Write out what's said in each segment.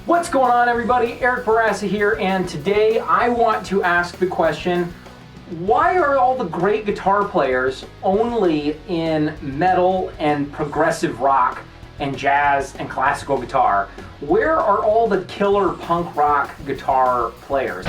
What's going on, everybody? Eric Barassa here, and today I want to ask the question, why are all the great guitar players only in metal and progressive rock and jazz and classical guitar? Where are all the killer punk rock guitar players?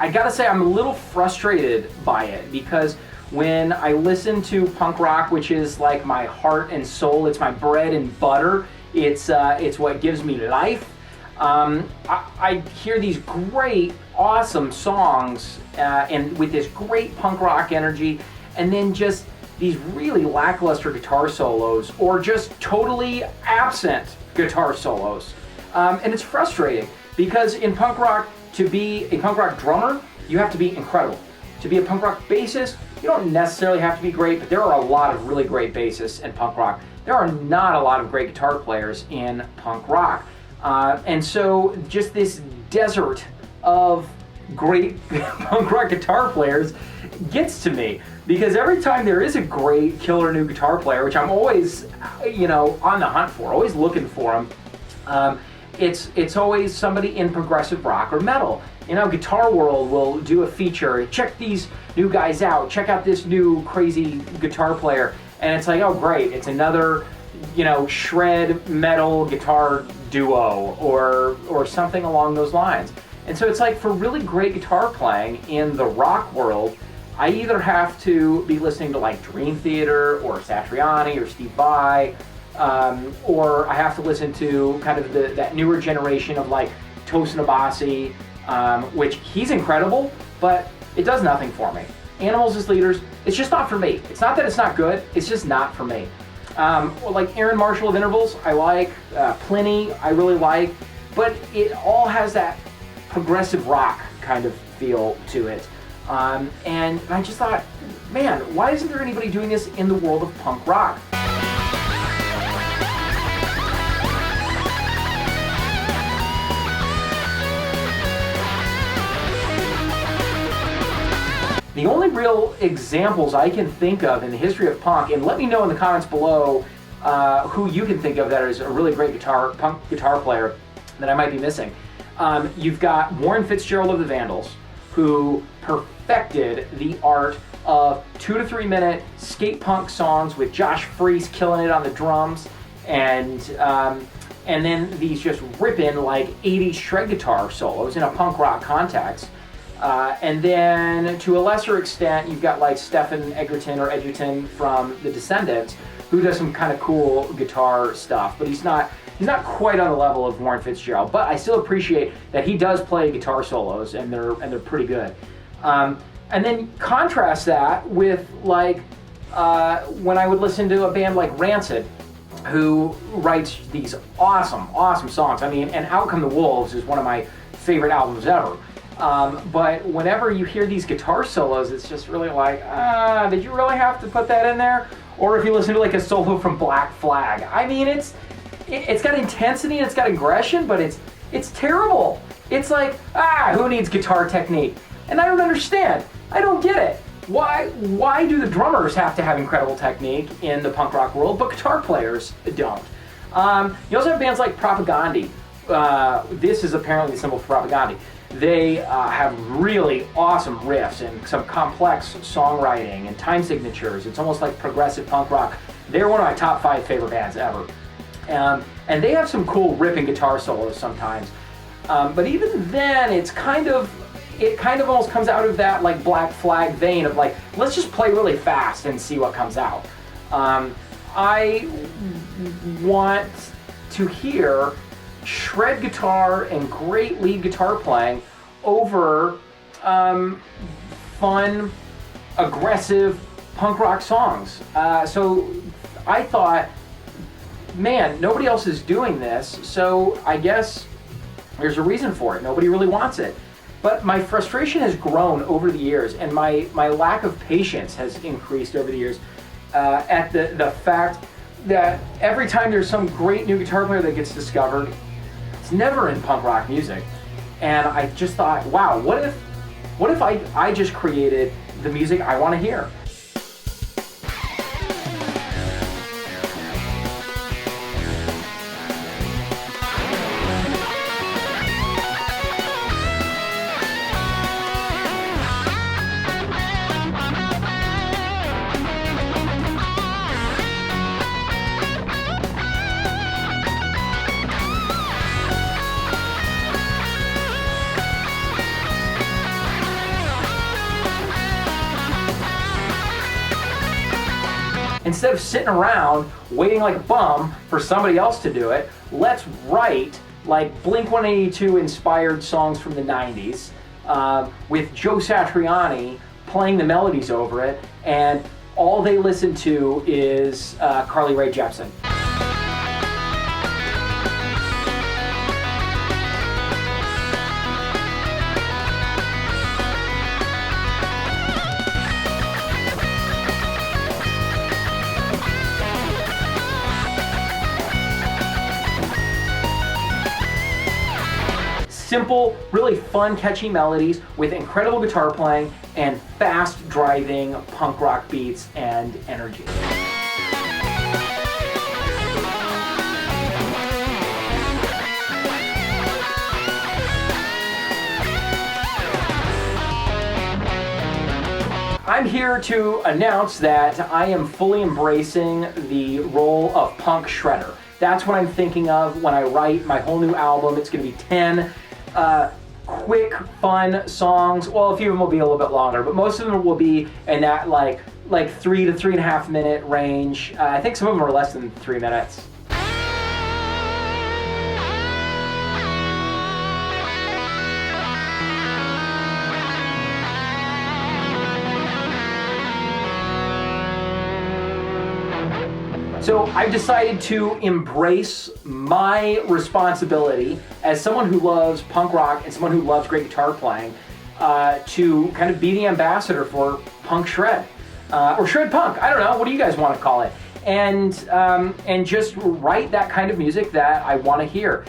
I gotta say, I'm a little frustrated by it because when I listen to punk rock, which is like my heart and soul, it's my bread and butter, it's what gives me life. I hear these great, awesome songs and with this great punk rock energy, and then just these really lackluster guitar solos or just totally absent guitar solos. And it's frustrating because in punk rock, to be a punk rock drummer, you have to be incredible. To be a punk rock bassist, you don't necessarily have to be great, but there are a lot of really great bassists in punk rock. There are not a lot of great guitar players in punk rock. And so just this desert of great punk rock guitar players gets to me, because every time there is a great killer new guitar player, which I'm always, on the hunt for, always looking for them, it's always somebody in progressive rock or metal. Guitar World will do a feature, check these new guys out, check out this new crazy guitar player, and it's like, oh great, it's another, shred metal guitar duo or something along those lines. And so it's like, for really great guitar playing in the rock world, I either have to be listening to like Dream Theater or Satriani or Steve Vai, or I have to listen to kind of that newer generation of like Tosin Abasi, which he's incredible, but it does nothing for me. Animals as Leaders, it's just not for me. It's not that it's not good, it's just not for me. Like Aaron Marshall of Intervals, I like. Pliny, I really like. But it all has that progressive rock kind of feel to it. And I just thought, man, why isn't there anybody doing this in the world of punk rock? The only real examples I can think of in the history of punk, and let me know in the comments below who you can think of that is a really great punk guitar player that I might be missing. You've got Warren Fitzgerald of the Vandals, who perfected the art of 2 to 3 minute skate punk songs with Josh Freese killing it on the drums, and then these just ripping like 80s shred guitar solos in a punk rock context. And then to a lesser extent, you've got like Stephen Edgerton from The Descendants, who does some kind of cool guitar stuff, but he's not quite on the level of Warren Fitzgerald. But I still appreciate that he does play guitar solos, and they're pretty good. And then contrast that with like when I would listen to a band like Rancid, who writes these awesome songs. I mean, and Out Come the Wolves is one of my favorite albums ever. But whenever you hear these guitar solos, it's just really like, did you really have to put that in there? Or if you listen to like a solo from Black Flag, I mean, it's got intensity and it's got aggression, but it's terrible. It's like, who needs guitar technique? And I don't understand. I don't get it. Why do the drummers have to have incredible technique in the punk rock world, but guitar players don't? You also have bands like Propagandhi. This is apparently the symbol for Propagandhi. They have really awesome riffs and some complex songwriting and time signatures. It's almost like progressive punk rock. They're one of my top 5 favorite bands ever. And they have some cool ripping guitar solos sometimes. But even then, it kind of almost comes out of that like Black Flag vein of like, let's just play really fast and see what comes out. I want to hear shred guitar and great lead guitar playing over fun, aggressive punk rock songs. So I thought, man, nobody else is doing this, so I guess there's a reason for it. Nobody really wants it. But my frustration has grown over the years, and my lack of patience has increased over the years at the fact that every time there's some great new guitar player that gets discovered, it's never in punk rock music. And I just thought, wow, what if I just created the music I want to hear? Instead of sitting around waiting like a bum for somebody else to do it, let's write like Blink-182 inspired songs from the 90s with Joe Satriani playing the melodies over it, and all they listen to is Carly Rae Jepsen. Simple, really fun, catchy melodies with incredible guitar playing and fast driving punk rock beats and energy. I'm here to announce that I am fully embracing the role of punk shredder. That's what I'm thinking of when I write my whole new album. It's going to be 10 quick, fun songs. Well, a few of them will be a little bit longer, but most of them will be in that like 3 to 3.5 minute range. I think some of them are less than 3 minutes. So I've decided to embrace my responsibility as someone who loves punk rock and someone who loves great guitar playing to kind of be the ambassador for punk shred or shred punk. I don't know. What do you guys want to call it? And just write that kind of music that I want to hear.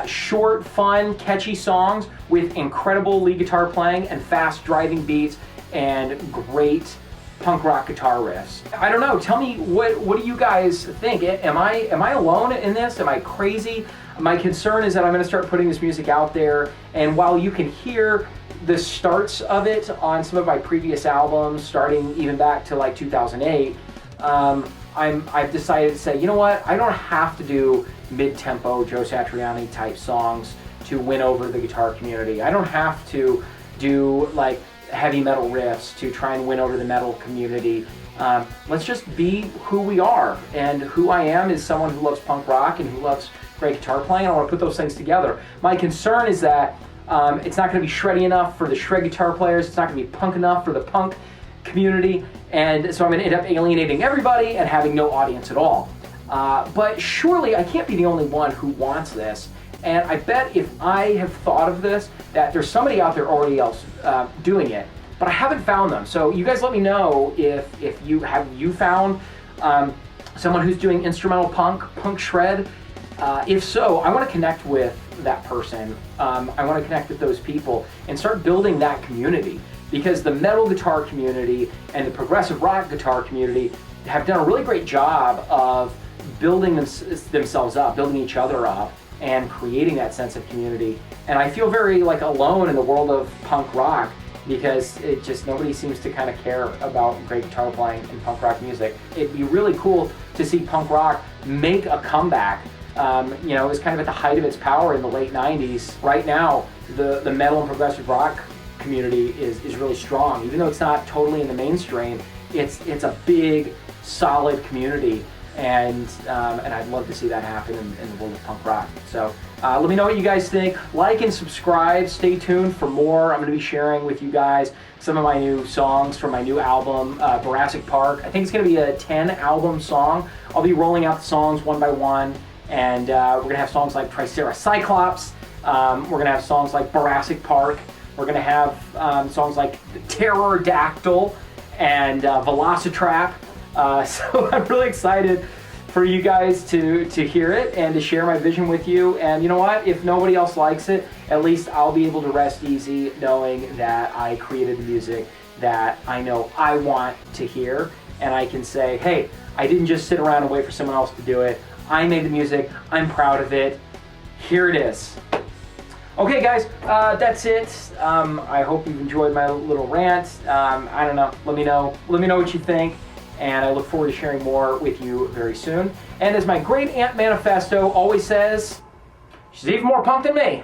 Short, fun, catchy songs with incredible lead guitar playing and fast driving beats and great punk rock guitar riffs. I don't know. Tell me what do you guys think? Am I alone in this? Am I crazy? My concern is that I'm going to start putting this music out there, and while you can hear the starts of it on some of my previous albums, starting even back to like 2008, I've decided to say, you know what? I don't have to do mid-tempo Joe Satriani type songs to win over the guitar community. I don't have to do like heavy metal riffs to try and win over the metal community. Let's just be who we are, and who I am is someone who loves punk rock and who loves great guitar playing. I want to put those things together. My concern is that it's not going to be shreddy enough for the shred guitar players. It's not going to be punk enough for the punk community, and so I'm going to end up alienating everybody and having no audience at all. But surely I can't be the only one who wants this. And I bet if I have thought of this, that there's somebody out there already else doing it, but I haven't found them. So you guys let me know if you found someone who's doing instrumental punk shred. If so, I want to connect with that person. I want to connect with those people and start building that community, because the metal guitar community and the progressive rock guitar community have done a really great job of building themselves up, building each other up, and creating that sense of community. And I feel very like alone in the world of punk rock, because it just, nobody seems to kind of care about great guitar playing and punk rock music. It'd be really cool to see punk rock make a comeback. It was kind of at the height of its power in the late 90s. Right now, the metal and progressive rock community is really strong. Even though it's not totally in the mainstream, it's a big, solid community. And I'd love to see that happen in the world of punk rock. So let me know what you guys think. Like and subscribe. Stay tuned for more. I'm going to be sharing with you guys some of my new songs from my new album, Virtuosic Park. I think it's going to be a 10-album song. I'll be rolling out the songs one by one. And we're going to have songs like Tricera Cyclops. We're going to have songs like Virtuosic Park. We're going to have songs like Pterodactyl and Velocitrap. So I'm really excited for you guys to hear it and to share my vision with you. And you know what? If nobody else likes it, at least I'll be able to rest easy knowing that I created the music that I know I want to hear, and I can say, hey, I didn't just sit around and wait for someone else to do it. I made the music, I'm proud of it, here it is. Okay guys, that's it. I hope you've enjoyed my little rant. I don't know, let me know what you think, and I look forward to sharing more with you very soon. And as my great aunt manifesto always says, she's even more punk than me.